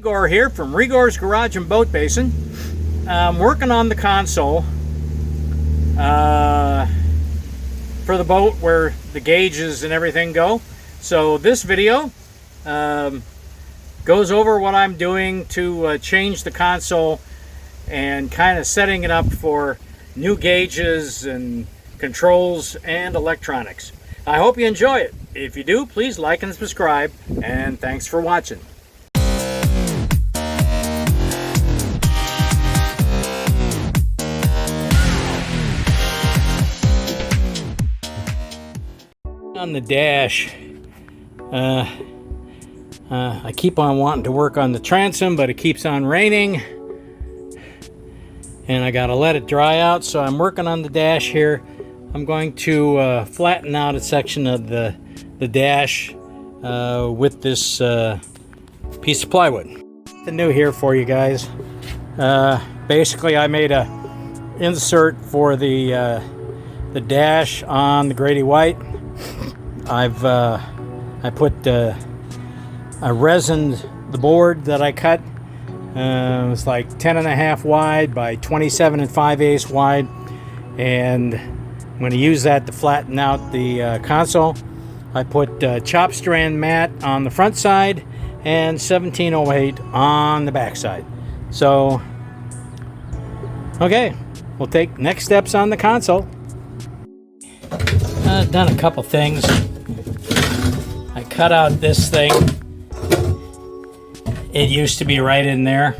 Igor here from Igor's Garage and Boat Basin. I'm working on the console for the boat where the gauges and everything go. So this video goes over what I'm doing to change the console and kind of setting it up for new gauges and controls and electronics. I hope you enjoy it. If you do, please like and subscribe, and thanks for watching. On the dash, I keep on wanting to work on the transom, but it keeps on raining and I gotta let it dry out, so I'm working on the dash here. I'm going to flatten out a section of the dash with this piece of plywood. Nothing new here for you guys. Basically, I made a insert for the dash on the Grady white. I resined the board that I cut. It was like 10.5 wide by 27 5/8 wide, and I'm going to use that to flatten out the console. I put chop strand mat on the front side and 1708 on the back side. So, okay, we'll take next steps on the console. I've done a couple things. I cut out this thing. It used to be right in there.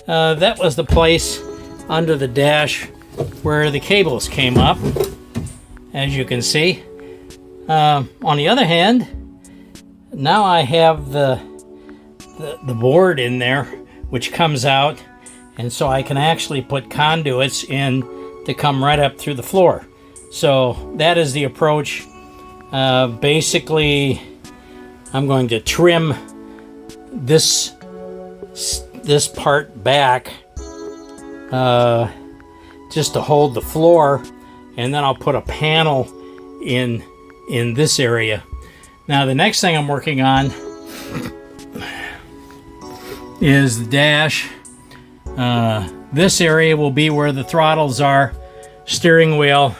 That was the place under the dash where the cables came up, as you can see. On the other hand, now I have the board in there, which comes out, and so I can actually put conduits in to come right up through the floor. So that is the approach. Basically, I'm going to trim this part back just to hold the floor, and then I'll put a panel in this area. Now the next thing I'm working on is the dash. This area will be where the throttles are, steering wheel,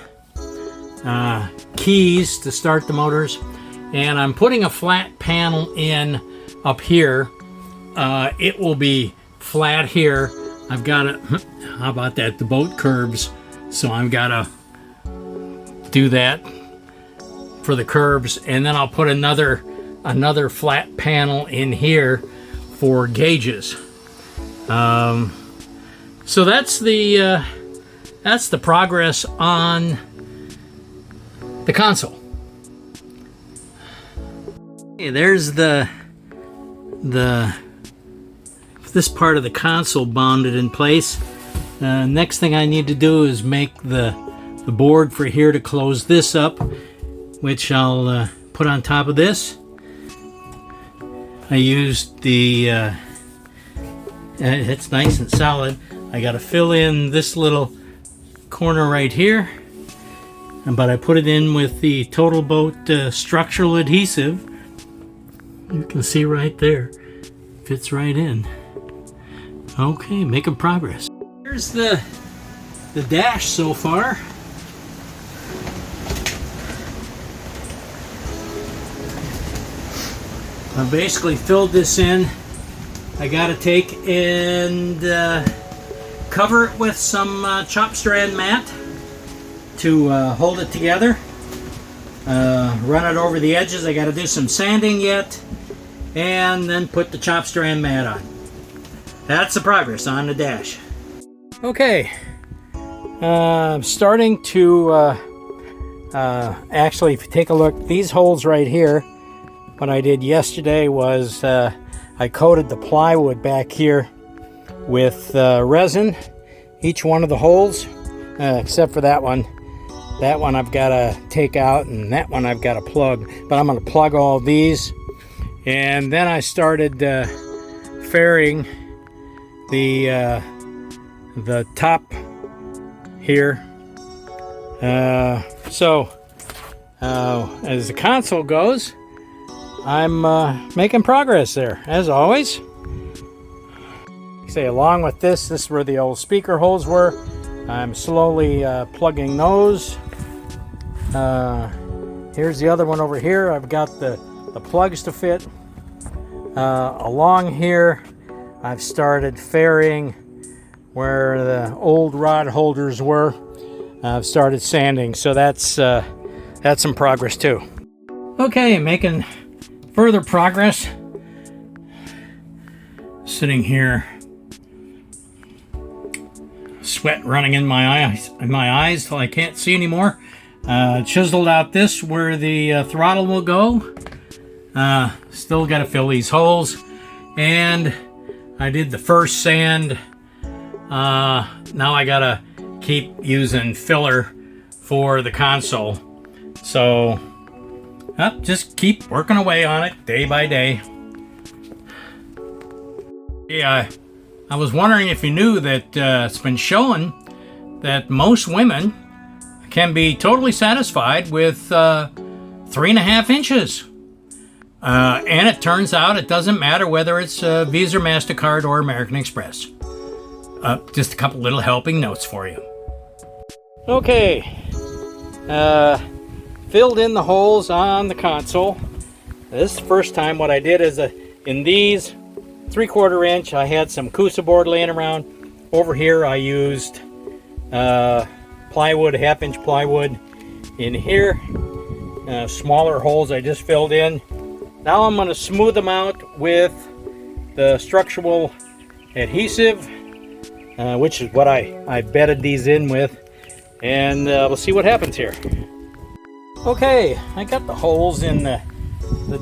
keys to start the motors, and I'm putting a flat panel in up here. It will be flat here. I've got to, how about that, the boat curves, so I've got to do that for the curves, and then I'll put another flat panel in here for gauges. So that's the progress on the console. Okay, there's this part of the console bonded in place. Next thing I need to do is make the board for here to close this up, which I'll put on top of this. I used the it's nice and solid. I got to fill in this little corner right here, but I put it in with the Total Boat structural adhesive. You can see right there, fits right in. Okay, making progress. Here's the dash so far. I basically filled this in. I gotta take and cover it with some chop strand mat to hold it together. Run it over the edges. I gotta do some sanding yet, and then put the chop strand mat on. That's the progress on the dash. Okay, I'm starting to actually, if you take a look, these holes right here, what I did yesterday was I coated the plywood back here with resin, each one of the holes, except for that one. That one I've got to take out, and that one I've got to plug, but I'm going to plug all these. And then I started fairing the top here. So as the console goes, I'm making progress there, as always. say, along with this is where the old speaker holes were. I'm slowly plugging those. Here's the other one over here. I've got the plugs to fit. Along here, I've started ferrying where the old rod holders were. I've started sanding, so that's some progress too. Okay, making further progress. Sitting here, sweat running in my eyes till I can't see anymore. Chiseled out this where the throttle will go. Still got to fill these holes, and I did the first sand. Now I gotta keep using filler for the console. So just keep working away on it day by day. Yeah, I was wondering if you knew that it's been shown that most women can be totally satisfied with 3.5 inches. And it turns out it doesn't matter whether it's Visa, MasterCard, or American Express. Just a couple little helping notes for you. Okay, filled in the holes on the console. This is the first time. What I did is in these 3/4 inch, I had some Kusa board laying around. Over here I used plywood, 1/2 inch plywood. In here, smaller holes I just filled in. Now I'm going to smooth them out with the structural adhesive, which is what I bedded these in with, and we'll see what happens here. Okay, I got the holes in the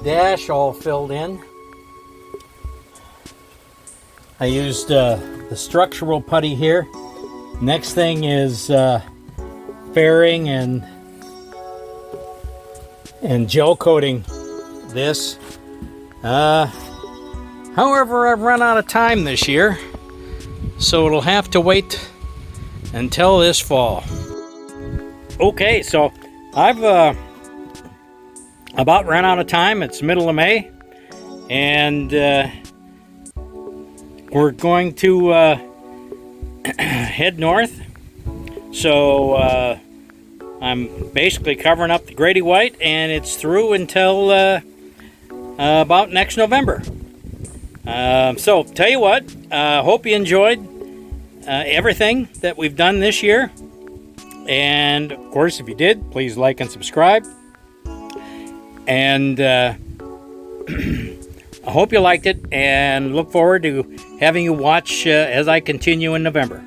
dash all filled in. I used the structural putty here. Next thing is fairing and gel coating this. However, I've run out of time this year, so it'll have to wait until this fall. Okay, so I've about ran out of time. It's middle of May, and we're going to head north. So I'm basically covering up the Grady white, and it's through until about next November. So tell you what, hope you enjoyed everything that we've done this year. And of course, if you did, please like and subscribe. And I hope you liked it, and look forward to having you watch as I continue in November.